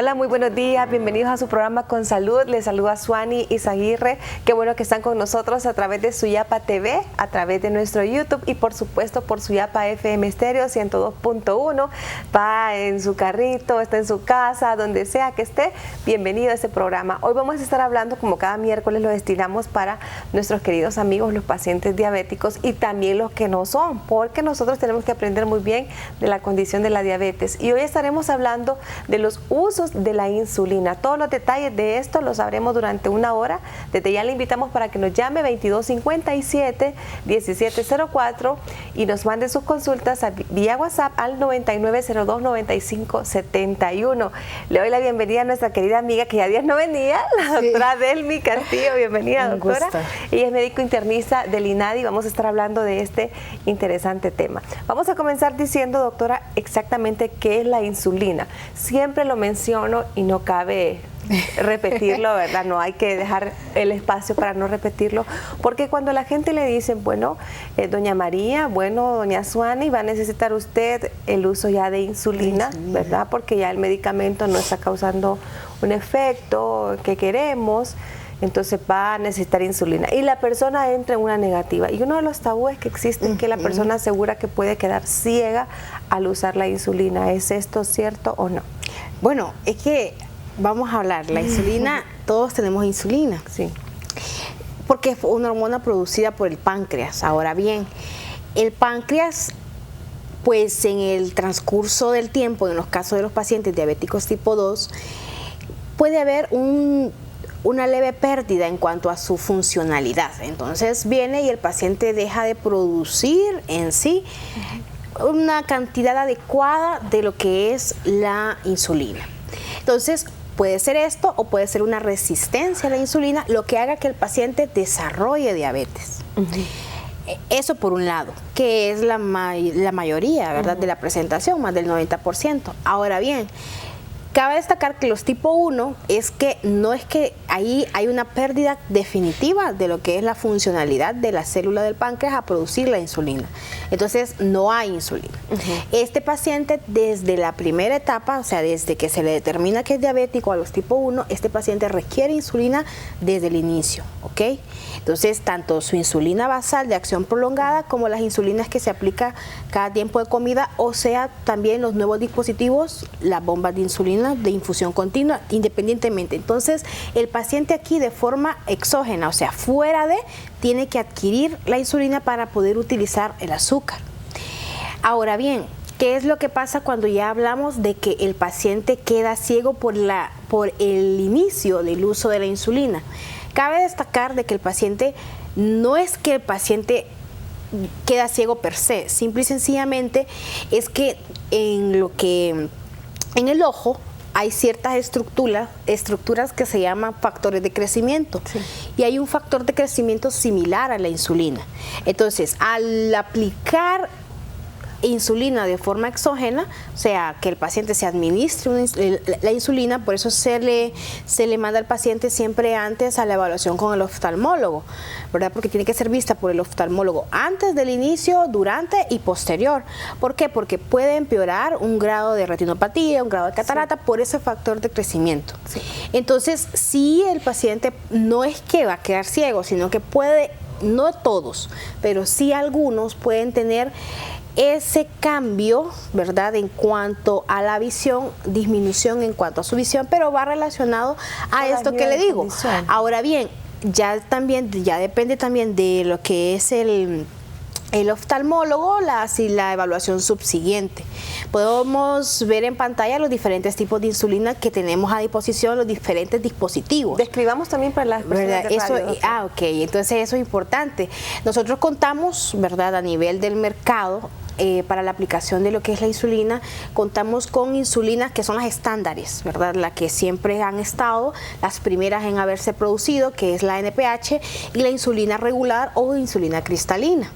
Hola, muy buenos días, bienvenidos a su programa Con Salud. Les saluda Suani Izaguirre. Qué bueno que están con nosotros a través de Suyapa TV, a través de nuestro YouTube y por supuesto por Suyapa FM Estéreo 102.1. Va en su carrito, está en su casa, donde sea que esté, bienvenido a este programa. Hoy vamos a estar hablando, como cada miércoles lo destinamos para nuestros queridos amigos, los pacientes diabéticos y también los que no son, porque nosotros tenemos que aprender muy bien de la condición de la diabetes. Y hoy estaremos hablando de los usos de la insulina. Todos los detalles de esto los sabremos durante una hora. Desde ya le invitamos para que nos llame 2257-1704 y nos mande sus consultas vía WhatsApp al 9902-9571. Le doy la bienvenida a nuestra querida amiga que ya días no venía, la doctora Delmi Castillo. Bienvenida, doctora. Ella es médico internista del INADI. Vamos a estar hablando de este interesante tema. Vamos a comenzar diciendo, doctora, exactamente qué es la insulina. Siempre lo menciono y no cabe repetirlo, ¿verdad? No hay que dejar el espacio para no repetirlo, porque cuando la gente le dice, bueno, doña María, bueno, doña Suani, va a necesitar usted el uso ya de insulina, ¿verdad? Porque ya el medicamento no está causando un efecto que queremos, entonces va a necesitar insulina. Y la persona entra en una negativa. Y uno de los tabúes que existen es que la persona asegura que puede quedar ciega al usar la insulina. ¿Es esto cierto o no? Bueno, es que vamos a hablar, la insulina, todos tenemos insulina. Sí. Porque es una hormona producida por el páncreas. Ahora bien, el páncreas, pues en el transcurso del tiempo, en los casos de los pacientes diabéticos tipo 2, puede haber una leve pérdida en cuanto a su funcionalidad. Entonces viene y el paciente deja de producir en sí una cantidad adecuada de lo que es la insulina. Entonces puede ser esto o puede ser una resistencia a la insulina, lo que haga que el paciente desarrolle diabetes. Eso por un lado, que es la mayoría, ¿verdad?, de la presentación, más del 90%. Ahora bien, cabe destacar que los tipo 1 es que no es que ahí hay una pérdida definitiva de lo que es la funcionalidad de la célula del páncreas a producir la insulina. Entonces no hay insulina. Este paciente desde la primera etapa, o sea, desde que se le determina que es diabético a los tipo 1, este paciente requiere insulina desde el inicio, ¿ok? Entonces tanto su insulina basal de acción prolongada como las insulinas que se aplica cada tiempo de comida, o sea, también los nuevos dispositivos, las bombas de insulina de infusión continua, independientemente. Entonces el paciente aquí de forma exógena, o sea, fuera de, tiene que adquirir la insulina para poder utilizar el azúcar. Ahora bien, ¿qué es lo que pasa cuando ya hablamos de que el paciente queda ciego por el inicio del uso de la insulina? Cabe destacar de que el paciente, no es que el paciente queda ciego per se, simple y sencillamente es que en el ojo hay ciertas estructuras que se llaman factores de crecimiento, y hay un factor de crecimiento similar a la insulina. Entonces, al aplicar insulina de forma exógena, o sea, que el paciente se administre la insulina, por eso se le manda al paciente siempre antes a la evaluación con el oftalmólogo, ¿verdad? Porque tiene que ser vista por el oftalmólogo antes del inicio, durante y posterior. ¿Por qué? Porque puede empeorar un grado de retinopatía, un grado de catarata por ese factor de crecimiento. Entonces, si el paciente no es que va a quedar ciego, sino que puede, no todos, pero sí algunos pueden tener ese cambio, ¿verdad?, en cuanto a la visión, disminución en cuanto a su visión, pero va relacionado a esto que le digo. Ahora bien, ya depende también de lo que es el oftalmólogo, la evaluación subsiguiente. Podemos ver en pantalla los diferentes tipos de insulina que tenemos a disposición, los diferentes dispositivos. Describamos también para las personas de radio. Ok, entonces eso es importante. Nosotros contamos, ¿verdad?, a nivel del mercado, para la aplicación de lo que es la insulina, contamos con insulinas que son las estándares, ¿verdad?, las que siempre han estado, las primeras en haberse producido, que es la NPH, y la insulina regular o insulina cristalina.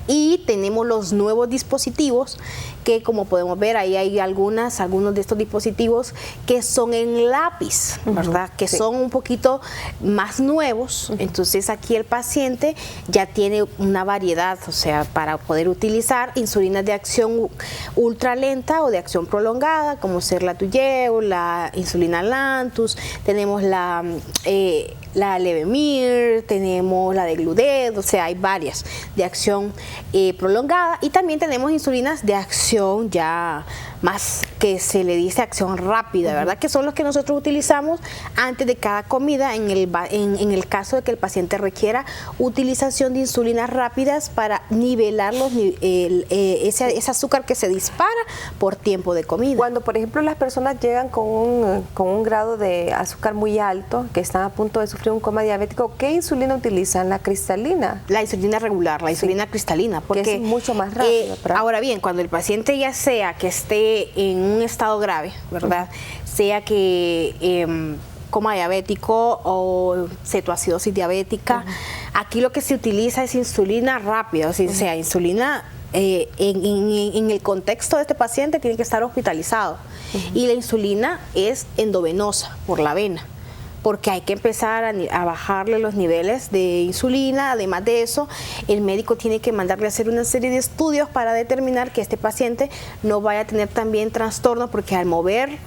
Y tenemos los nuevos dispositivos que, como podemos ver, ahí hay algunos de estos dispositivos que son en lápiz, ¿verdad? Que son un poquito más nuevos. Entonces aquí el paciente ya tiene una variedad, o sea, para poder utilizar insulinas de acción ultralenta o de acción prolongada, como ser la Toujeo, la insulina Lantus, tenemos la Levemir, tenemos la de Gludet, o sea, hay varias de acción prolongada, y también tenemos insulinas de acción ya más, que se le dice acción rápida, ¿verdad? Que son los que nosotros utilizamos antes de cada comida en el caso de que el paciente requiera utilización de insulinas rápidas para nivelar ese azúcar que se dispara por tiempo de comida. Cuando, por ejemplo, las personas llegan con un grado de azúcar muy alto, que están a punto de sufrir un coma diabético, ¿qué insulina utilizan? ¿La cristalina? La insulina regular, la insulina cristalina, porque que es mucho más rápido. Ahora bien, cuando el paciente ya sea que esté en un estado grave, ¿verdad? Sea que coma diabético o cetoacidosis diabética, aquí lo que se utiliza es insulina rápida, o sea, insulina en el contexto de este paciente tiene que estar hospitalizado, y la insulina es endovenosa, por la vena, porque hay que empezar a bajarle los niveles de insulina. Además de eso, el médico tiene que mandarle a hacer una serie de estudios para determinar que este paciente no vaya a tener también trastorno, porque al mover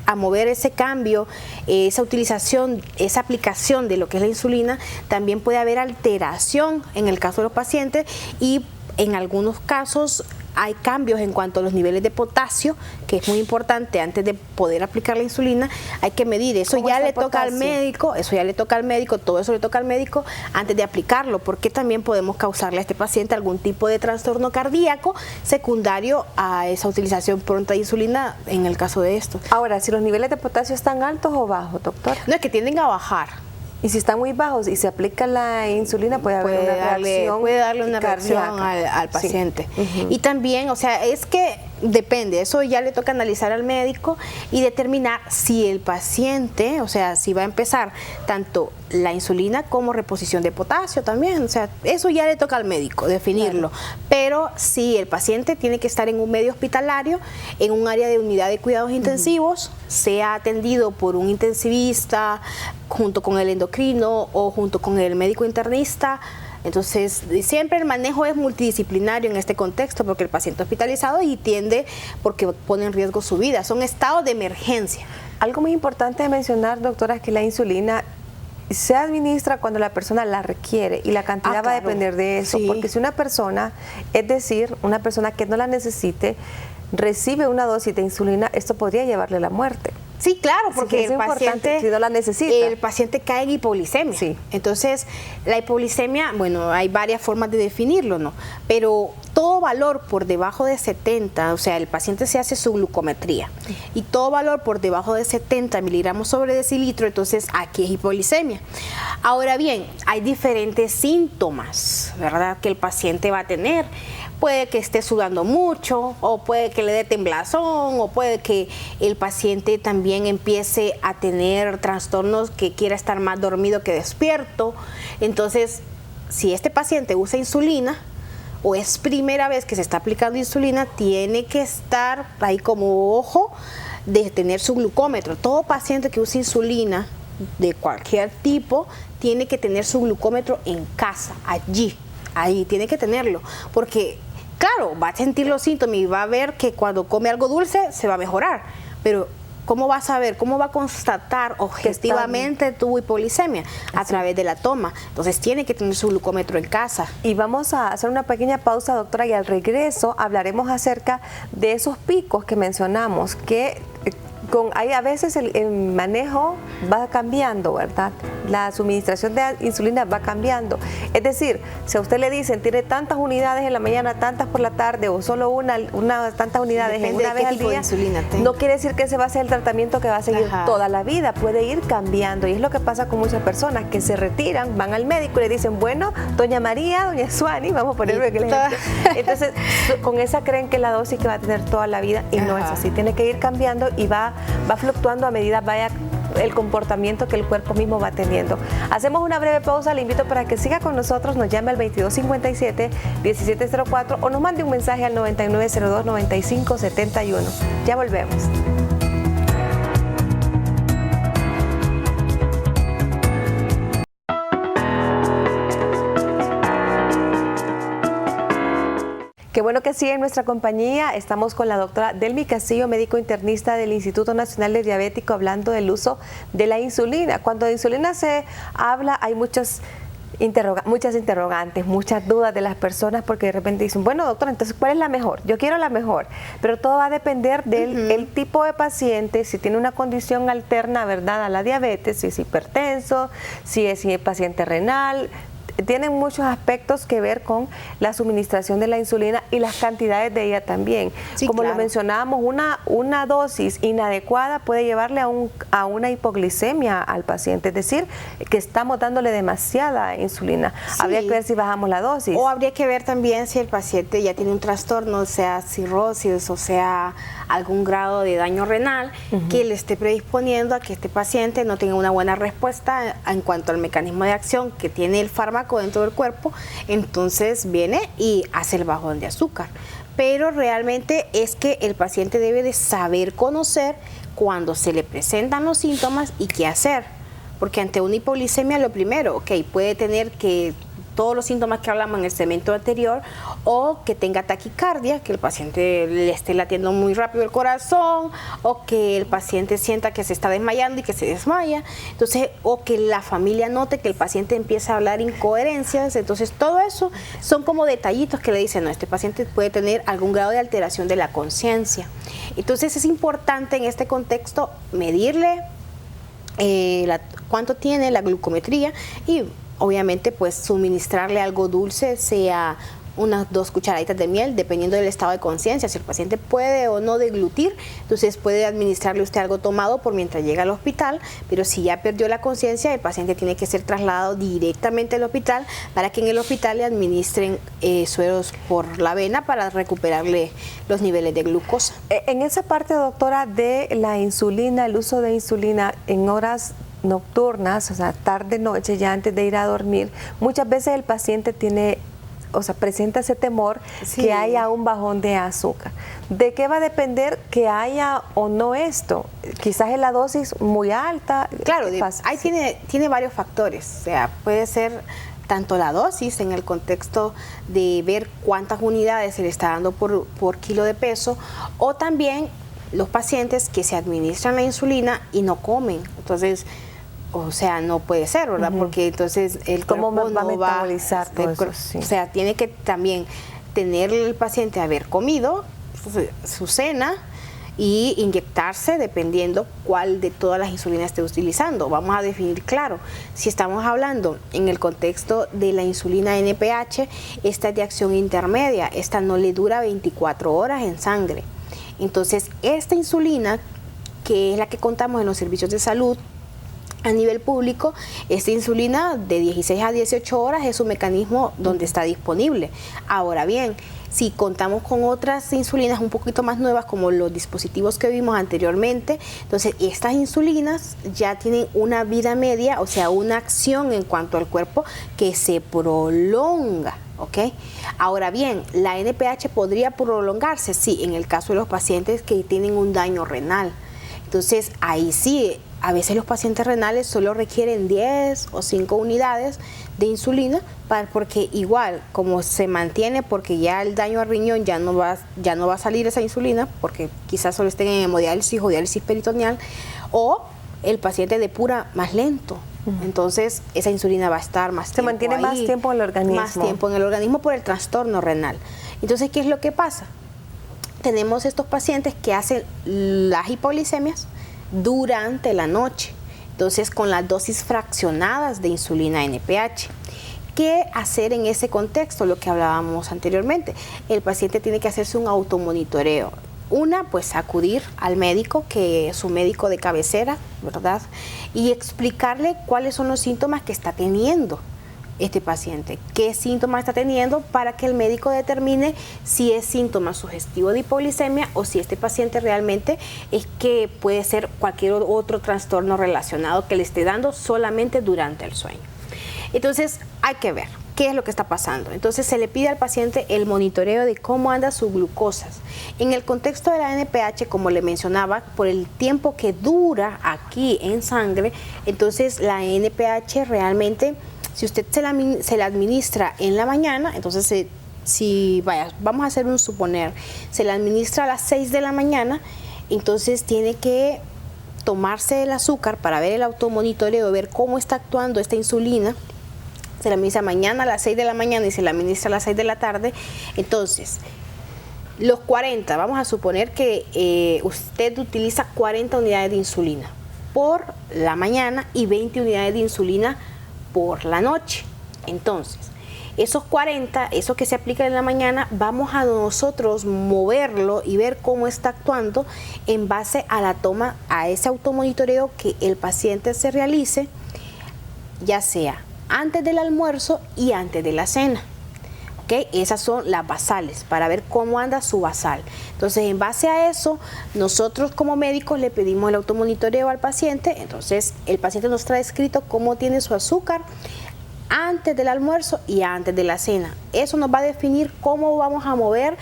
ese cambio, esa utilización, esa aplicación de lo que es la insulina, también puede haber alteración en el caso de los pacientes, y en algunos casos hay cambios en cuanto a los niveles de potasio, que es muy importante antes de poder aplicar la insulina. Hay que medir, eso ya le toca al médico, todo eso le toca al médico antes de aplicarlo, porque también podemos causarle a este paciente algún tipo de trastorno cardíaco secundario a esa utilización pronta de insulina en el caso de esto. Ahora, si los niveles de potasio están altos o bajos, doctor. No, es que tienden a bajar. Y si están muy bajos y se aplica la insulina, puede darle una reacción al paciente. Y también, o sea, es que depende, eso ya le toca analizar al médico y determinar si el paciente, o sea, si va a empezar tanto la insulina como reposición de potasio también, o sea, eso ya le toca al médico definirlo. Claro. Pero sí, el paciente tiene que estar en un medio hospitalario, en un área de unidad de cuidados intensivos, sea atendido por un intensivista junto con el endocrino o junto con el médico internista. Entonces, siempre el manejo es multidisciplinario en este contexto, porque el paciente hospitalizado y tiende, porque pone en riesgo su vida, son estados de emergencia. Algo muy importante de mencionar, doctora, es que la insulina se administra cuando la persona la requiere, y la cantidad va a depender de eso, porque si una persona, es decir, una persona que no la necesite, recibe una dosis de insulina, esto podría llevarle a la muerte. Sí, claro, porque el paciente, si no la necesita, el paciente cae en hipoglicemia. Sí. Entonces, la hipoglicemia, bueno, hay varias formas de definirlo, ¿no? Pero todo valor por debajo de 70, o sea, el paciente se hace su glucometría, y todo valor por debajo de 70 miligramos sobre decilitro, entonces aquí es hipoglicemia. Ahora bien, hay diferentes síntomas, ¿verdad?, que el paciente va a tener. Puede que esté sudando mucho, o puede que le dé temblazón, o puede que el paciente también empiece a tener trastornos que quiera estar más dormido que despierto. Entonces, si este paciente usa insulina, o es primera vez que se está aplicando insulina, tiene que estar ahí como ojo de tener su glucómetro. Todo paciente que use insulina de cualquier tipo tiene que tener su glucómetro en casa, ahí tiene que tenerlo, porque claro, va a sentir los síntomas y va a ver que cuando come algo dulce se va a mejorar, pero ¿cómo va a saber, cómo va a constatar objetivamente tu hipoglicemia? A través de la toma. Entonces tiene que tener su glucómetro en casa. Y vamos a hacer una pequeña pausa, doctora, y al regreso hablaremos acerca de esos picos que mencionamos, que a veces el manejo va cambiando, ¿verdad? La suministración de insulina va cambiando. Es decir, si a usted le dicen tiene tantas unidades en la mañana, tantas por la tarde, o solo tantas unidades en una vez al día, no quiere decir que ese va a ser el tratamiento que va a seguir toda la vida. Puede ir cambiando, y es lo que pasa con muchas personas que se retiran, van al médico y le dicen, bueno, doña María, doña Suani, vamos a ponerle el ejemplo. Entonces, con esa creen que es la dosis que va a tener toda la vida, y no es así. Tiene que ir cambiando y va fluctuando a medida vaya el comportamiento que el cuerpo mismo va teniendo. Hacemos una breve pausa, le invito para que siga con nosotros, nos llame al 2257-1704 o nos mande un mensaje al 9902-9571. Ya volvemos. Qué bueno que sigue en nuestra compañía. Estamos con la doctora Delmi Castillo, médico internista del Instituto Nacional de Diabético, hablando del uso de la insulina. Cuando de insulina se habla, hay muchas interrogantes, muchas dudas de las personas, porque de repente dicen, bueno, doctora, entonces, ¿cuál es la mejor? Yo quiero la mejor, pero todo va a depender del el tipo de paciente, si tiene una condición alterna, ¿verdad?, a la diabetes, si es hipertenso, si es paciente renal. Tienen muchos aspectos que ver con la suministración de la insulina y las cantidades de ella también. Sí, como lo mencionábamos, una dosis inadecuada puede llevarle a una hipoglicemia al paciente, es decir, que estamos dándole demasiada insulina. Sí. Habría que ver si bajamos la dosis. O habría que ver también si el paciente ya tiene un trastorno, sea cirrosis o sea algún grado de daño renal, que le esté predisponiendo a que este paciente no tenga una buena respuesta en cuanto al mecanismo de acción que tiene el fármaco dentro del cuerpo. Entonces viene y hace el bajón de azúcar. Pero realmente es que el paciente debe de saber conocer cuando se le presentan los síntomas y qué hacer. Porque ante una hipoglicemia, lo primero, puede tener que todos los síntomas que hablamos en el segmento anterior, o que tenga taquicardia, que el paciente le esté latiendo muy rápido el corazón, o que el paciente sienta que se está desmayando y que se desmaya, entonces, o que la familia note que el paciente empieza a hablar incoherencias. Entonces todo eso son como detallitos que le dicen, no, este paciente puede tener algún grado de alteración de la conciencia. Entonces es importante en este contexto medirle cuánto tiene la glucometría y obviamente pues suministrarle algo dulce, sea unas 2 cucharaditas de miel, dependiendo del estado de conciencia. Si el paciente puede o no deglutir, entonces puede administrarle usted algo tomado por mientras llega al hospital, pero si ya perdió la conciencia, el paciente tiene que ser trasladado directamente al hospital para que en el hospital le administren sueros por la vena para recuperarle los niveles de glucosa. En esa parte, doctora, de la insulina, el uso de insulina en horas nocturnas, o sea, tarde, noche, ya antes de ir a dormir, muchas veces el paciente presenta ese temor que haya un bajón de azúcar. ¿De qué va a depender que haya o no esto? Quizás es la dosis muy alta. Claro, ahí tiene varios factores, o sea, puede ser tanto la dosis en el contexto de ver cuántas unidades se le está dando por kilo de peso, o también los pacientes que se administran la insulina y no comen. Entonces, o sea, no puede ser, ¿verdad? Porque entonces el cuerpo no va a metabolizar todo eso. Sí. O sea, tiene que también tener el paciente haber comido su cena y inyectarse dependiendo cuál de todas las insulinas esté utilizando. Vamos a definir claro, si estamos hablando en el contexto de la insulina NPH, esta es de acción intermedia, esta no le dura 24 horas en sangre. Entonces, esta insulina, que es la que contamos en los servicios de salud, a nivel público, esta insulina de 16 a 18 horas es un mecanismo donde está disponible. Ahora bien, si contamos con otras insulinas un poquito más nuevas, como los dispositivos que vimos anteriormente, entonces estas insulinas ya tienen una vida media, o sea, una acción en cuanto al cuerpo que se prolonga. ¿Ok? Ahora bien, la NPH podría prolongarse, sí, en el caso de los pacientes que tienen un daño renal. Entonces, ahí sí, a veces los pacientes renales solo requieren 10 o 5 unidades de insulina, porque igual, como se mantiene, porque ya el daño al riñón ya no va a salir esa insulina, porque quizás solo estén en hemodiálisis o diálisis peritoneal, o el paciente depura más lento. Entonces, esa insulina va a estar más tiempo. Se mantiene más tiempo en el organismo. Más tiempo en el organismo por el trastorno renal. Entonces, ¿qué es lo que pasa? Tenemos estos pacientes que hacen las hipoglicemias durante la noche, entonces con las dosis fraccionadas de insulina NPH. ¿Qué hacer en ese contexto? Lo que hablábamos anteriormente, el paciente tiene que hacerse un automonitoreo. Pues acudir al médico, que es su médico de cabecera, ¿verdad? Y explicarle cuáles son los síntomas que está teniendo. este paciente, qué síntomas está teniendo para que el médico determine si es síntoma sugestivo de hipoglicemia o si este paciente realmente es que puede ser cualquier otro trastorno relacionado que le esté dando solamente durante el sueño. Entonces hay que ver qué es lo que está pasando. Entonces se le pide al paciente el monitoreo de cómo anda su glucosa. En el contexto de la NPH, como le mencionaba, por el tiempo que dura aquí en sangre, entonces la NPH realmente, si usted se la administra en la mañana, entonces vamos a hacer un suponer, se la administra a las 6 de la mañana, entonces tiene que tomarse el azúcar para ver el automonitoreo, ver cómo está actuando esta insulina. Se la administra mañana a las 6 de la mañana y se la administra a las 6 de la tarde. Entonces, los 40, vamos a suponer que usted utiliza 40 unidades de insulina por la mañana y 20 unidades de insulina por la noche. Entonces, esos 40, eso que se aplica en la mañana, vamos a nosotros moverlo y ver cómo está actuando en base a la toma, a ese automonitoreo que el paciente se realice, ya sea antes del almuerzo y antes de la cena. ¿Okay? Esas son las basales, para ver cómo anda su basal. Entonces, en base a eso, nosotros como médicos le pedimos el automonitoreo al paciente. Entonces, el paciente nos trae escrito cómo tiene su azúcar antes del almuerzo y antes de la cena. Eso nos va a definir cómo vamos a mover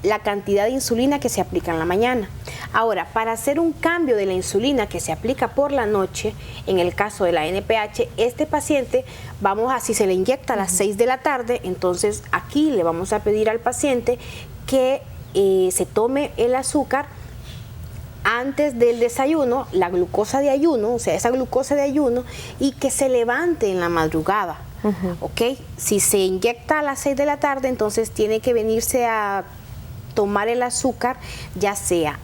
la cantidad de insulina que se aplica en la mañana. Ahora, para hacer un cambio de la insulina que se aplica por la noche, en el caso de la NPH, este paciente, si se le inyecta a las 6 de la tarde, entonces aquí le vamos a pedir al paciente que se tome el azúcar antes del desayuno, la glucosa de ayuno, o sea, esa glucosa de ayuno, y que se levante en la madrugada. ¿Ok? Si se inyecta a las 6 de la tarde, entonces tiene que venirse a tomar el azúcar, ya sea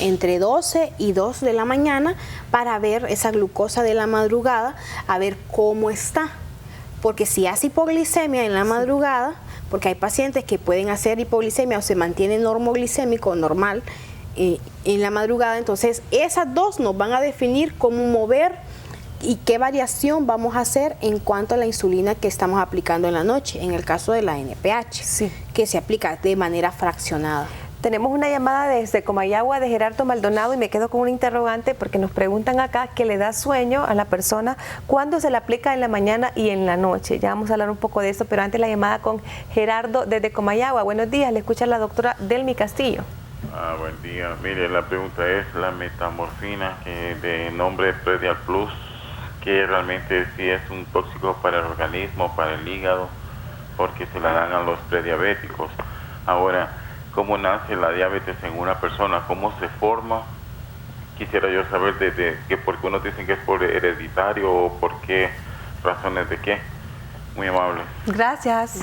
entre 12 y 2 de la mañana, para ver esa glucosa de la madrugada, a ver cómo está. Porque si hace hipoglicemia en la madrugada, porque hay pacientes que pueden hacer hipoglicemia o se mantiene normoglicémico normal en la madrugada, entonces esas dos nos van a definir cómo mover y qué variación vamos a hacer en cuanto a la insulina que estamos aplicando en la noche, en el caso de la NPH, que se aplica de manera fraccionada. Tenemos una llamada desde Comayagua de Gerardo Maldonado y me quedo con un interrogante porque nos preguntan acá que le da sueño a la persona cuando se le aplica en la mañana y en la noche. Ya vamos a hablar un poco de eso, pero antes la llamada con Gerardo desde Comayagua. Buenos días, le escucha la doctora Delmi Castillo. Buen día. Mire, la pregunta es la metamorfina, que de nombre Predial Plus, que realmente sí es un tóxico para el organismo, para el hígado, porque se la dan a los prediabéticos. Ahora, ¿cómo nace la diabetes en una persona? ¿Cómo se forma? Quisiera yo saber que por qué unos dicen que es por hereditario o por qué razones de qué. Muy amable. Gracias.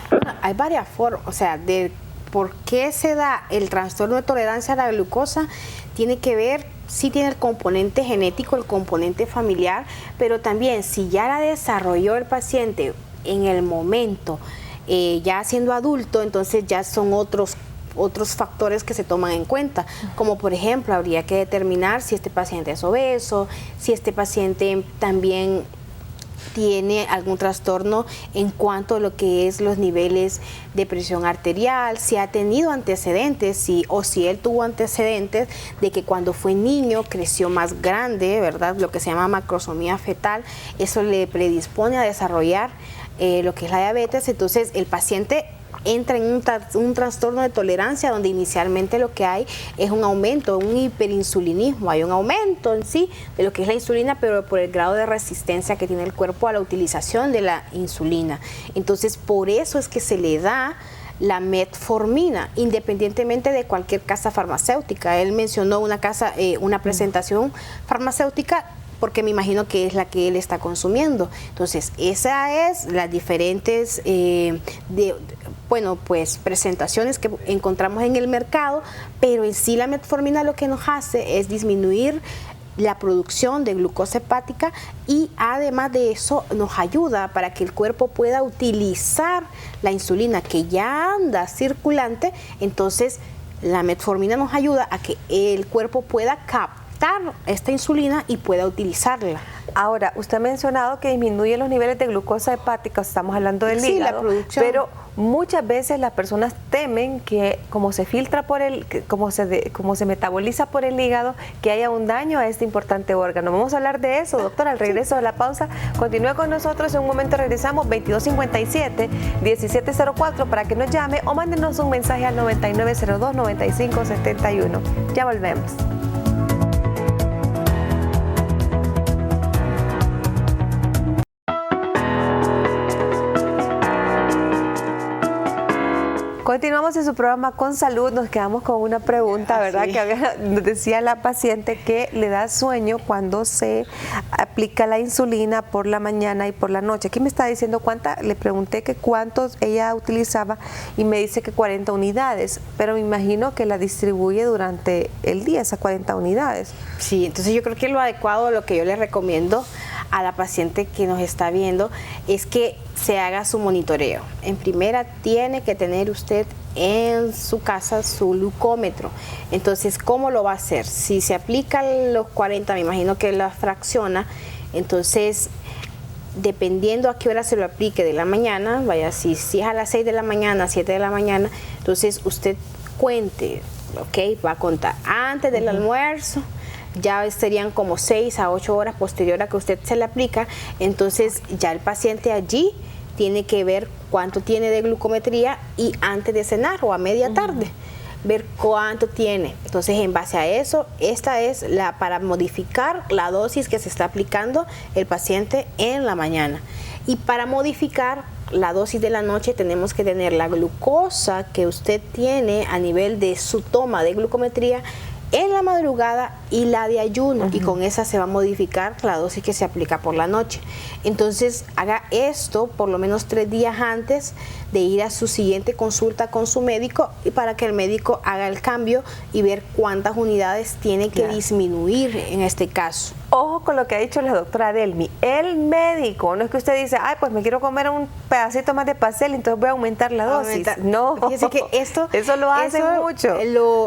Bueno, hay varias formas, o sea, de por qué se da el trastorno de tolerancia a la glucosa, tiene que ver, sí tiene el componente genético, el componente familiar, pero también si ya la desarrolló el paciente en el momento, ya siendo adulto, entonces ya son otros factores que se toman en cuenta, como por ejemplo habría que determinar si este paciente es obeso, si este paciente también tiene algún trastorno en cuanto a lo que es los niveles de presión arterial, si ha tenido antecedentes, o si él tuvo antecedentes de que cuando fue niño creció más grande, ¿verdad? Lo que se llama macrosomía fetal, eso le predispone a desarrollar lo que es la diabetes. Entonces el paciente entra en un trastorno de tolerancia donde inicialmente lo que hay es un aumento, un hiperinsulinismo, hay un aumento en sí de lo que es la insulina, pero por el grado de resistencia que tiene el cuerpo a la utilización de la insulina. Entonces por eso es que se le da la metformina, independientemente de cualquier casa farmacéutica. Él mencionó una presentación farmacéutica porque me imagino que es la que él está consumiendo. Entonces, esa es las diferentes presentaciones que encontramos en el mercado, pero en sí la metformina lo que nos hace es disminuir la producción de glucosa hepática y además de eso nos ayuda para que el cuerpo pueda utilizar la insulina que ya anda circulante. Entonces, la metformina nos ayuda a que el cuerpo pueda captar captar esta insulina y pueda utilizarla. Ahora, usted ha mencionado que disminuye los niveles de glucosa hepática, estamos hablando del hígado, la producción. Pero muchas veces las personas temen que como se filtra por como se metaboliza por el hígado, que haya un daño a este importante órgano. Vamos a hablar de eso, doctora, al regreso de la pausa. Continúe con nosotros, en un momento regresamos, 2257-1704 para que nos llame o mándenos un mensaje al 9902-9571. Ya volvemos. Continuamos en su programa Con Salud, nos quedamos con una pregunta, ¿verdad? Sí. Que nos decía la paciente que le da sueño cuando se aplica la insulina por la mañana y por la noche. Aquí me está diciendo le pregunté que cuántos ella utilizaba y me dice que 40 unidades, pero me imagino que la distribuye durante el día, esas 40 unidades. Sí, entonces yo creo que lo adecuado, lo que yo le recomiendo a la paciente que nos está viendo es que se haga su monitoreo. En primera, tiene que tener usted en su casa su glucómetro. Entonces, ¿cómo lo va a hacer? Si se aplican los 40, me imagino que la fracciona, entonces dependiendo a qué hora se lo aplique de la mañana, vaya, si es a las 6 de la mañana, 7 de la mañana, entonces usted cuente, ¿ok? Va a contar antes del almuerzo, ya serían como 6 a 8 horas posterior a que usted se le aplica, entonces ya el paciente allí tiene que ver cuánto tiene de glucometría y antes de cenar o a media tarde, ver cuánto tiene. Entonces, en base a eso, esta es para modificar la dosis que se está aplicando el paciente en la mañana. Y para modificar la dosis de la noche tenemos que tener la glucosa que usted tiene a nivel de su toma de glucometría en la madrugada y la de ayuno, y con esa se va a modificar la dosis que se aplica por la noche. Entonces haga esto por lo menos 3 días antes de ir a su siguiente consulta con su médico, y para que el médico haga el cambio y ver cuántas unidades tiene que disminuir en este caso. Ojo con lo que ha dicho la doctora Delmi, el médico, no es que usted dice, ay, pues me quiero comer un pedacito más de pastel, entonces voy a aumentar la dosis. No, fíjese que eso lo hacen mucho.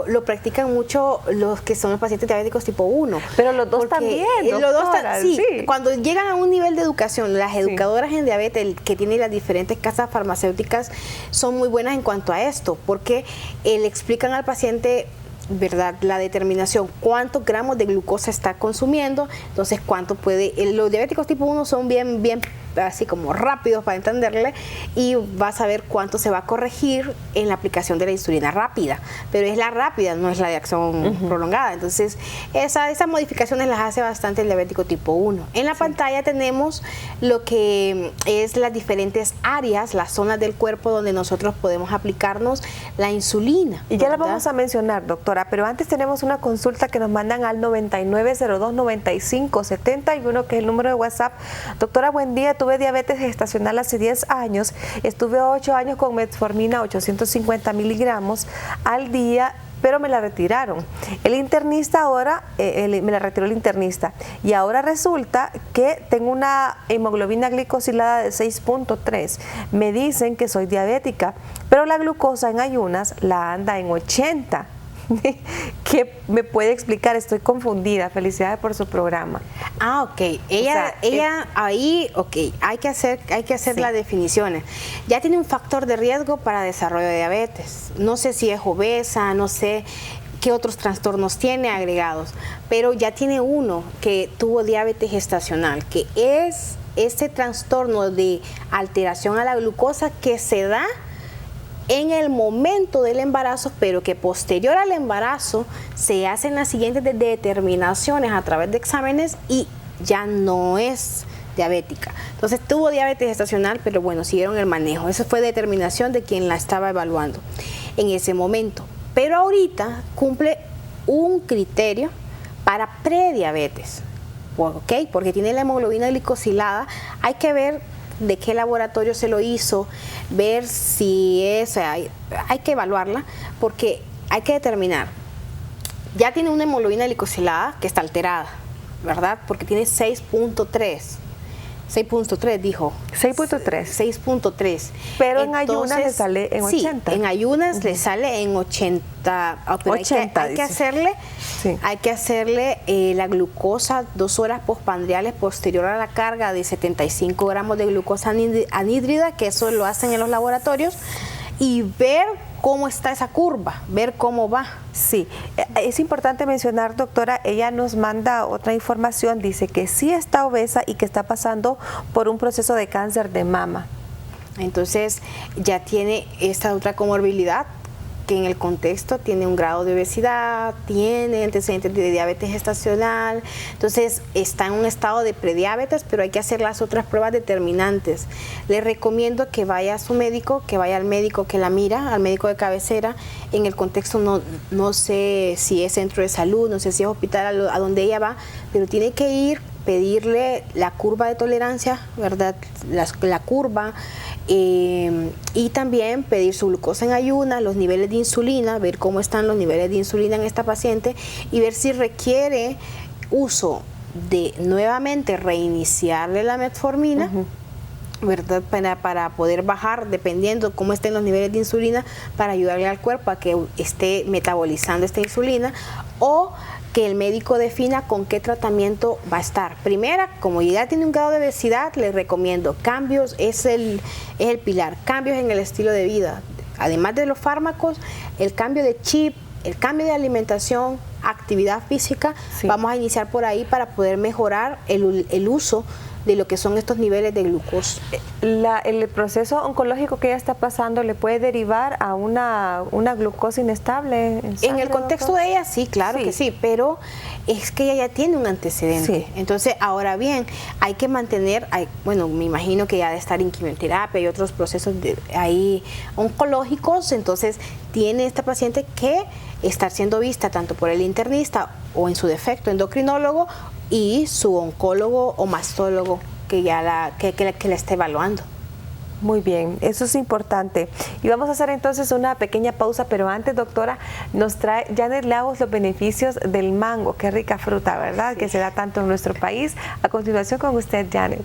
Lo practican mucho los que son los pacientes diabéticos tipo 1. Pero los dos también, doctora, sí. Cuando llegan a un nivel de educación, las educadoras en diabetes que tienen las diferentes casas farmacéuticas son muy buenas en cuanto a esto, porque le explican al paciente, ¿verdad?, la determinación, cuántos gramos de glucosa está consumiendo, entonces cuánto puede. Los diabéticos tipo 1 son bien así como rápidos para entenderle, y va a saber cuánto se va a corregir en la aplicación de la insulina rápida, pero es la rápida, no es la de acción prolongada. Entonces esas modificaciones las hace bastante el diabético tipo 1. En la pantalla tenemos lo que es las diferentes áreas, las zonas del cuerpo donde nosotros podemos aplicarnos la insulina, y ya la vamos a mencionar, doctora, pero antes tenemos una consulta que nos mandan al 9902-9571, que es el número de WhatsApp. Doctora, buen día. Tuve diabetes gestacional hace 10 años, estuve 8 años con metformina 850 miligramos al día, pero me la retiraron. El internista ahora, me la retiró el internista, y ahora resulta que tengo una hemoglobina glicosilada de 6.3. Me dicen que soy diabética, pero la glucosa en ayunas la anda en 80. ¿Qué me puede explicar? Estoy confundida. Felicidades por su programa. Ah, ok. Ella ahí, ok, hay que hacer las definiciones. Ya tiene un factor de riesgo para desarrollo de diabetes. No sé si es obesa, no sé qué otros trastornos tiene agregados, pero ya tiene uno que tuvo diabetes gestacional, que es este trastorno de alteración a la glucosa que se da en el momento del embarazo, pero que posterior al embarazo se hacen las siguientes determinaciones a través de exámenes y ya no es diabética. Entonces tuvo diabetes gestacional, pero bueno, siguieron el manejo. Esa fue determinación de quien la estaba evaluando en ese momento. Pero ahorita cumple un criterio para prediabetes, ¿ok? Porque tiene la hemoglobina glicosilada. Hay que ver de qué laboratorio se lo hizo, ver si es, hay que evaluarla, porque hay que determinar, ya tiene una hemoglobina glicosilada que está alterada, ¿verdad? Porque tiene 6.3. 6.3 dijo. 6.3. 6.3. Pero en ayunas le sale en 80. Sí, en ayunas le sale en 80. Pero 80, hay que hacerle la glucosa 2 horas postprandiales posterior a la carga de 75 gramos de glucosa anhídrida, que eso lo hacen en los laboratorios, y ver cómo está esa curva, ver cómo va. Sí, es importante mencionar, doctora, ella nos manda otra información, dice que sí está obesa y que está pasando por un proceso de cáncer de mama. Entonces ya tiene esta otra comorbilidad, que en el contexto tiene un grado de obesidad, tiene antecedentes de diabetes gestacional, entonces está en un estado de prediabetes, pero hay que hacer las otras pruebas determinantes. Le recomiendo que vaya a su médico, que vaya al médico que la mira, al médico de cabecera. En el contexto no sé si es centro de salud, no sé si es hospital a donde ella va, pero tiene que ir, pedirle la curva de tolerancia, ¿verdad? La curva, y también pedir su glucosa en ayunas, los niveles de insulina, ver cómo están los niveles de insulina en esta paciente y ver si requiere uso de nuevamente reiniciarle la metformina, ¿verdad? Para poder bajar, dependiendo cómo estén los niveles de insulina, para ayudarle al cuerpo a que esté metabolizando esta insulina, o que el médico defina con qué tratamiento va a estar. Primera, como ya tiene un grado de obesidad, le recomiendo cambios, es el pilar, cambios en el estilo de vida. Además de los fármacos, el cambio de chip, el cambio de alimentación, actividad física, sí. Vamos a iniciar por ahí para poder mejorar el uso de lo que son estos niveles de glucosa. El proceso oncológico que ella está pasando le puede derivar a una glucosa inestable en sangre, en el contexto de ella, sí, claro que sí, pero es que ella ya tiene un antecedente. Sí. Entonces, ahora bien, hay que mantener, bueno, me imagino que ya de estar en quimioterapia y otros procesos ahí oncológicos, entonces tiene esta paciente que estar siendo vista tanto por el internista o en su defecto endocrinólogo y su oncólogo o mastólogo que ya la esté evaluando. Muy bien, eso es importante. Y vamos a hacer entonces una pequeña pausa, pero antes, doctora, nos trae Janet Lagos los beneficios del mango. Qué rica fruta, ¿verdad? Sí. Que se da tanto en nuestro país. A continuación con usted, Janet.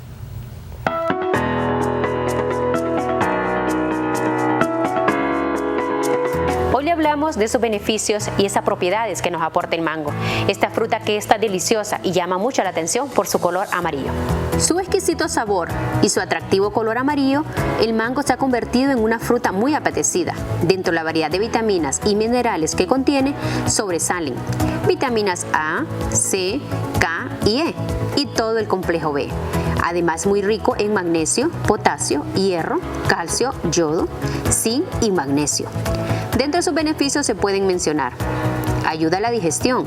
Hoy le hablamos de sus beneficios y esas propiedades que nos aporta el mango, esta fruta que está deliciosa y llama mucho la atención por su color amarillo. Su exquisito sabor y su atractivo color amarillo, el mango se ha convertido en una fruta muy apetecida. Dentro de la variedad de vitaminas y minerales que contiene, sobresalen vitaminas A, C, K y E y todo el complejo B. Además, muy rico en magnesio, potasio, hierro, calcio, yodo, zinc y magnesio. Dentro de sus beneficios se pueden mencionar: ayuda a la digestión.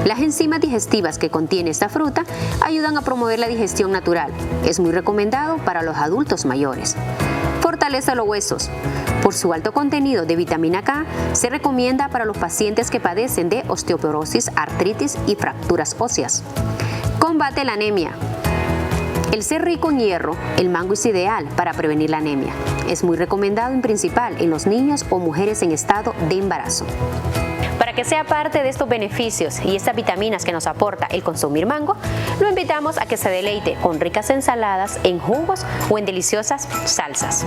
Las enzimas digestivas que contiene esta fruta ayudan a promover la digestión natural. Es muy recomendado para los adultos mayores. Fortalece los huesos. Por su alto contenido de vitamina K, se recomienda para los pacientes que padecen de osteoporosis, artritis y fracturas óseas. Combate la anemia. El ser rico en hierro, el mango es ideal para prevenir la anemia. Es muy recomendado en principal en los niños o mujeres en estado de embarazo. Para que sea parte de estos beneficios y estas vitaminas que nos aporta el consumir mango, lo invitamos a que se deleite con ricas ensaladas, en jugos o en deliciosas salsas.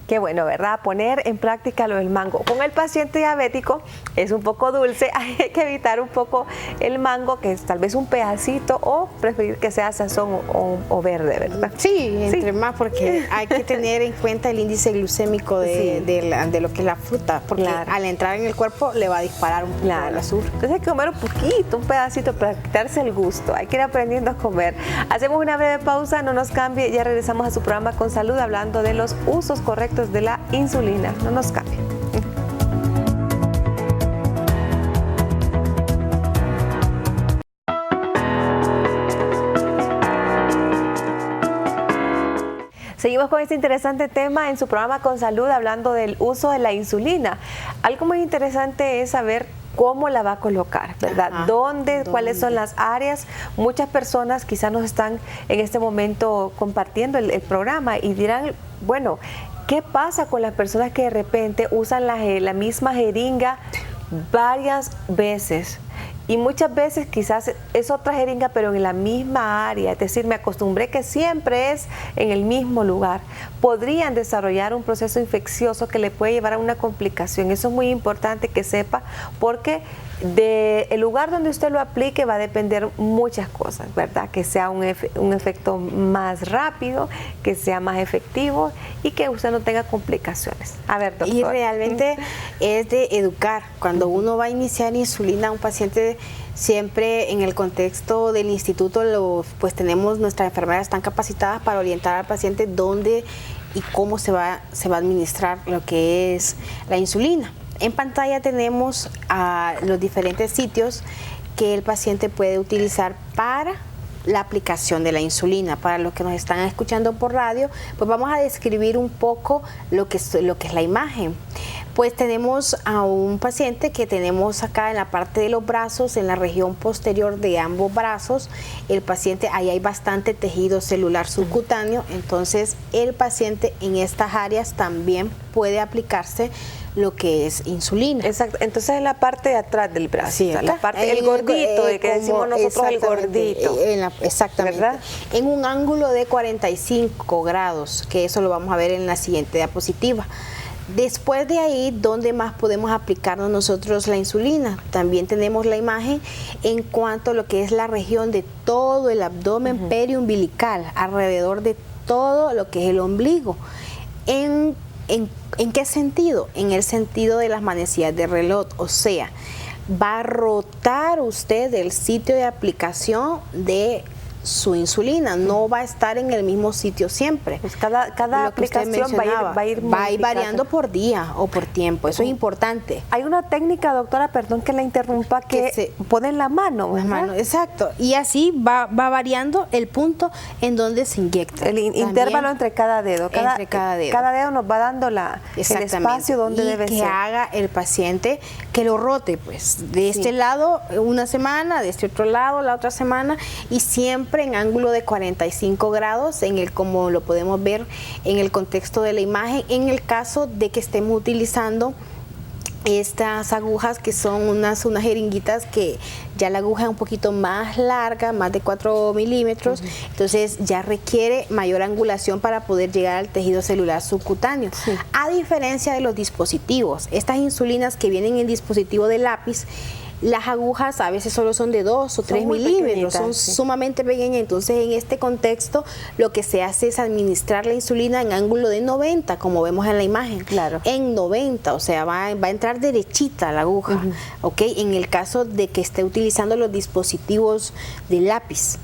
Qué bueno, ¿verdad? Poner en práctica lo del mango. Con el paciente diabético es un poco dulce, hay que evitar un poco el mango, que es tal vez un pedacito, o preferir que sea sazón o verde, ¿verdad? Sí, entre más, porque hay que tener en cuenta el índice glucémico de lo que es la fruta, porque al entrar en el cuerpo le va a disparar un poco el azúcar. Entonces hay que comer un poquito, un pedacito para quitarse el gusto. Hay que ir aprendiendo a comer. Hacemos una breve pausa, no nos cambie, ya regresamos a su programa Con Salud hablando de los usos correctos de la insulina. No nos cambie. Seguimos con este interesante tema en su programa Con Salud hablando del uso de la insulina. Algo muy interesante es saber cómo la va a colocar, ¿verdad? ¿Dónde? ¿Cuáles son las áreas? Muchas personas quizás nos están en este momento compartiendo el programa y dirán, bueno, ¿qué pasa con las personas que de repente usan la misma jeringa varias veces? Y muchas veces quizás es otra jeringa, pero en la misma área, es decir, me acostumbré que siempre es en el mismo lugar. Podrían desarrollar un proceso infeccioso que le puede llevar a una complicación. Eso es muy importante que sepa, porque del lugar donde usted lo aplique va a depender muchas cosas, ¿verdad? Que sea un efecto más rápido, que sea más efectivo y que usted no tenga complicaciones. A ver, doctor. Y realmente es de educar. Cuando uno va a iniciar insulina a un paciente, siempre en el contexto del instituto, pues tenemos, nuestras enfermeras están capacitadas para orientar al paciente dónde y cómo se va a administrar lo que es la insulina. En pantalla tenemos los diferentes sitios que el paciente puede utilizar para la aplicación de la insulina. Para los que nos están escuchando por radio, pues vamos a describir un poco lo que es la imagen. Pues tenemos a un paciente que tenemos acá en la parte de los brazos, en la región posterior de ambos brazos. El paciente, ahí hay bastante tejido celular subcutáneo, entonces el paciente en estas áreas también puede aplicarse lo que es insulina. Exacto, entonces en la parte de atrás del brazo, sí, la parte, el gordito, de que decimos nosotros el gordito. Exactamente, ¿verdad? En un ángulo de 45 grados, que eso lo vamos a ver en la siguiente diapositiva. Después de ahí, ¿dónde más podemos aplicarnos nosotros la insulina? También tenemos la imagen en cuanto a lo que es la región de todo el abdomen periumbilical, alrededor de todo lo que es el ombligo. ¿En qué sentido? En el sentido de las manecillas de reloj, o sea, va a rotar usted el sitio de aplicación de su insulina, no va a estar en el mismo sitio siempre. Pues cada aplicación va a ir variando por día o por tiempo, eso es importante. Hay una técnica, doctora, perdón que la interrumpa, que se pone en la mano, ¿verdad? La mano, exacto, y así va variando el punto en donde se inyecta. El intervalo entre cada dedo. Entre cada dedo. Cada dedo nos va dando el espacio donde debe ser. Y que haga el paciente que lo rote, pues, de este lado una semana, de este otro lado la otra semana, y siempre en ángulo de 45 grados, como lo podemos ver en el contexto de la imagen, en el caso de que estemos utilizando estas agujas que son unas jeringuitas que ya la aguja es un poquito más larga, más de 4 milímetros, entonces ya requiere mayor angulación para poder llegar al tejido celular subcutáneo. A diferencia de los dispositivos, estas insulinas que vienen en dispositivo de lápiz, las agujas a veces solo son de 2 o 3 milímetros, son sumamente pequeñas. Entonces en este contexto lo que se hace es administrar la insulina en ángulo de 90, como vemos en la imagen. Claro. En 90, o sea, va a entrar derechita la aguja, ¿ok? En el caso de que esté utilizando los dispositivos de lápiz.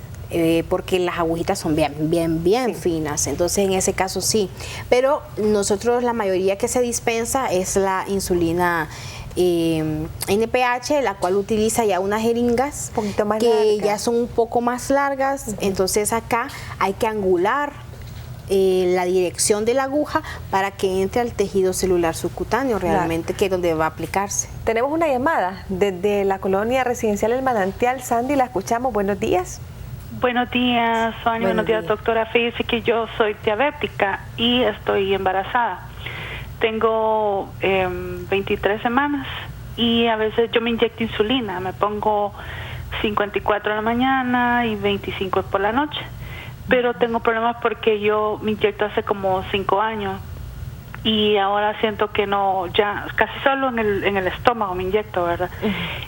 Porque las agujitas son bien finas, entonces en ese caso sí. Pero nosotros, la mayoría que se dispensa es la insulina NPH, la cual utiliza ya unas jeringas que ya son un poco más largas, entonces acá hay que angular la dirección de la aguja para que entre al tejido celular subcutáneo realmente, que es donde va a aplicarse. Tenemos una llamada desde la colonia residencial El Manantial. Sandy, la escuchamos. Buenos días. Buenos días, Sonia. Buenos días, doctora. Fíjese que yo soy diabética y estoy embarazada. Tengo 23 semanas y a veces yo me inyecto insulina. Me pongo 54 en la mañana y 25 por la noche. Pero tengo problemas porque yo me inyecto hace como 5 años y ahora siento que no, ya casi solo en el estómago me inyecto, ¿verdad?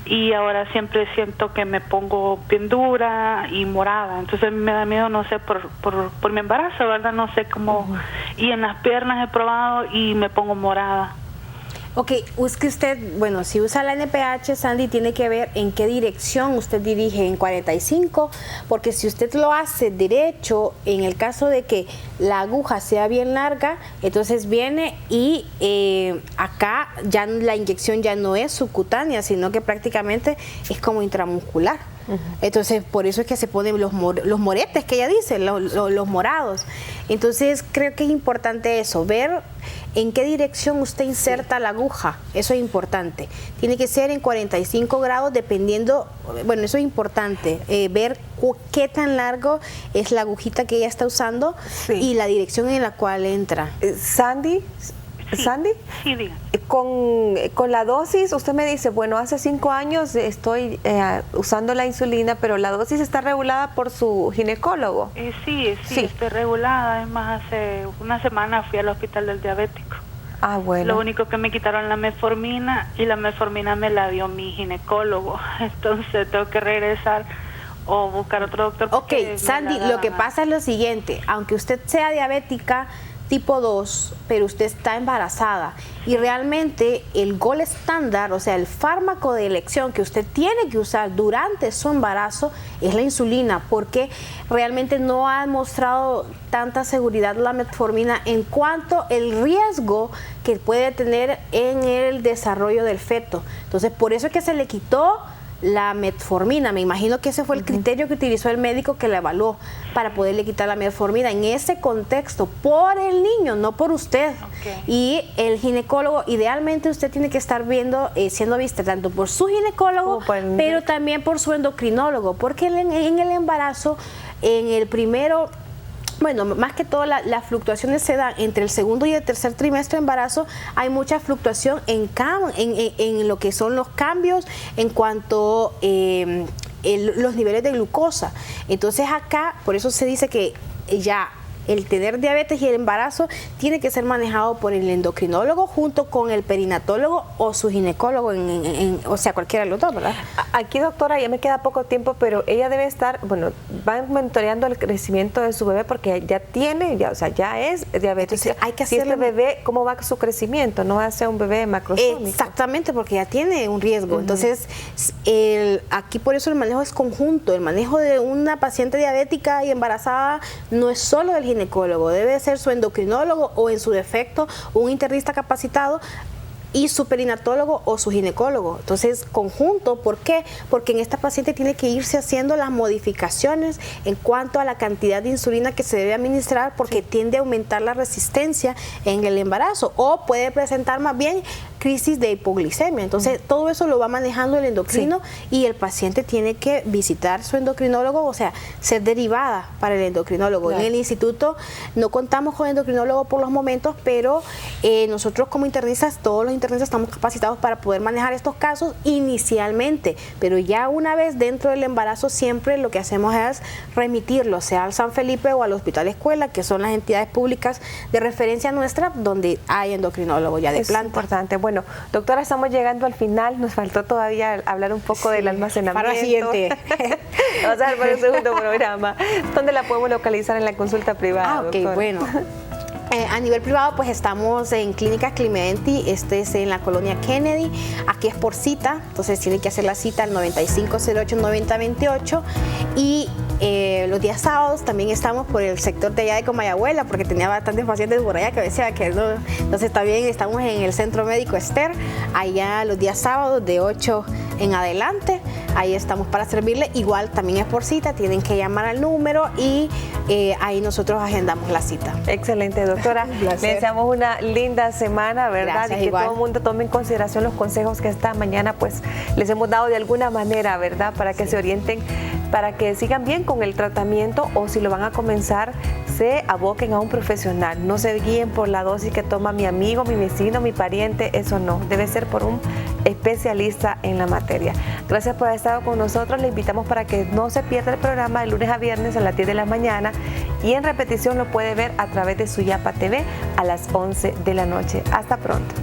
Y ahora siempre siento que me pongo bien dura y morada, entonces me da miedo, no sé, por mi embarazo, ¿verdad? No sé cómo, y en las piernas he probado y me pongo morada. Ok, es que usted, bueno, si usa la NPH, Sandy, tiene que ver en qué dirección usted dirige, en 45, porque si usted lo hace derecho, en el caso de que la aguja sea bien larga, entonces viene y acá ya la inyección ya no es subcutánea, sino que prácticamente es como intramuscular. Entonces, por eso es que se ponen los moretes que ella dice, los morados. Entonces, creo que es importante eso, ver en qué dirección usted inserta la aguja. Eso es importante. Tiene que ser en 45 grados, dependiendo, bueno, eso es importante, ver qué tan largo es la agujita que ella está usando y la dirección en la cual entra. Sandy. Sandy, sí, diga. Con la dosis, usted me dice, bueno, hace 5 años estoy usando la insulina, pero la dosis está regulada por su ginecólogo. Sí, estoy regulada. Además, hace una semana fui al hospital del diabético. Ah, bueno. Lo único que me quitaron la metformina, y la metformina me la dio mi ginecólogo. Entonces tengo que regresar o buscar otro doctor. Ok, Sandy, lo que pasa es lo siguiente, aunque usted sea diabética tipo 2, pero usted está embarazada y realmente el gol estándar, o sea, el fármaco de elección que usted tiene que usar durante su embarazo es la insulina, porque realmente no ha mostrado tanta seguridad la metformina en cuanto al riesgo que puede tener en el desarrollo del feto. Entonces, por eso es que se le quitó la metformina. Me imagino que ese fue el criterio que utilizó el médico que la evaluó para poderle quitar la metformina en ese contexto, por el niño, no por usted. Y el ginecólogo, idealmente usted tiene que estar siendo vista tanto por su ginecólogo, pero también por su endocrinólogo, porque en el embarazo, en el primero, bueno, más que todo las fluctuaciones se dan entre el segundo y el tercer trimestre de embarazo. Hay mucha fluctuación en lo que son los cambios en cuanto los niveles de glucosa. Entonces acá, por eso se dice que ya el tener diabetes y el embarazo tiene que ser manejado por el endocrinólogo junto con el perinatólogo o su ginecólogo, o sea, cualquiera de los dos, ¿verdad? Aquí, doctora, ya me queda poco tiempo, pero ella debe estar, bueno, van monitoreando el crecimiento de su bebé porque ya es diabetes. Entonces, hay que hacerle, si este bebé, ¿cómo va su crecimiento? No va a ser un bebé macrosómico. Exactamente, porque ya tiene un riesgo. Entonces, aquí por eso el manejo es conjunto. El manejo de una paciente diabética y embarazada no es solo del ginecólogo, debe ser su endocrinólogo o en su defecto un internista capacitado y su perinatólogo o su ginecólogo. Entonces, conjunto, ¿por qué? Porque en esta paciente tiene que irse haciendo las modificaciones en cuanto a la cantidad de insulina que se debe administrar, porque tiende a aumentar la resistencia en el embarazo o puede presentar más bien crisis de hipoglicemia. Entonces, todo eso lo va manejando el endocrino y el paciente tiene que visitar su endocrinólogo, o sea, ser derivada para el endocrinólogo. Claro. En el instituto no contamos con endocrinólogo por los momentos, pero nosotros como internistas, todos los internistas estamos capacitados para poder manejar estos casos inicialmente, pero ya una vez dentro del embarazo siempre lo que hacemos es remitirlo, sea al San Felipe o al Hospital Escuela, que son las entidades públicas de referencia nuestra, donde hay endocrinólogo ya de planta. Es importante. Bueno, doctora, estamos llegando al final, nos faltó todavía hablar un poco del almacenamiento. Para la siguiente. Vamos a ver para el segundo programa. ¿Dónde la podemos localizar en la consulta privada, doctora? Bueno. A nivel privado, pues estamos en Clínicas Climenti, este es en la colonia Kennedy, aquí es por cita, entonces tiene que hacer la cita al 9508-9028 y los días sábados también estamos por el sector de allá de Comayagüela, porque tenía bastantes pacientes por allá que decía que no, entonces también estamos en el Centro Médico Esther, allá los días sábados de 8 en adelante, ahí estamos para servirle, igual también es por cita, tienen que llamar al número y ahí nosotros agendamos la cita. Excelente, doctora. Le deseamos una linda semana, ¿verdad? Gracias, y que igual. todo el mundo tome en consideración los consejos que esta mañana pues les hemos dado de alguna manera, ¿verdad? Para que se orienten, para que sigan bien con el tratamiento o si lo van a comenzar, se aboquen a un profesional. No se guíen por la dosis que toma mi amigo, mi vecino, mi pariente, eso no. Debe ser por un especialista en la materia. Gracias por haber estado con nosotros. Le invitamos para que no se pierda el programa de lunes a viernes a las 10 de la mañana y en repetición lo puede ver a través de su Yapa TV a las 11 de la noche. Hasta pronto.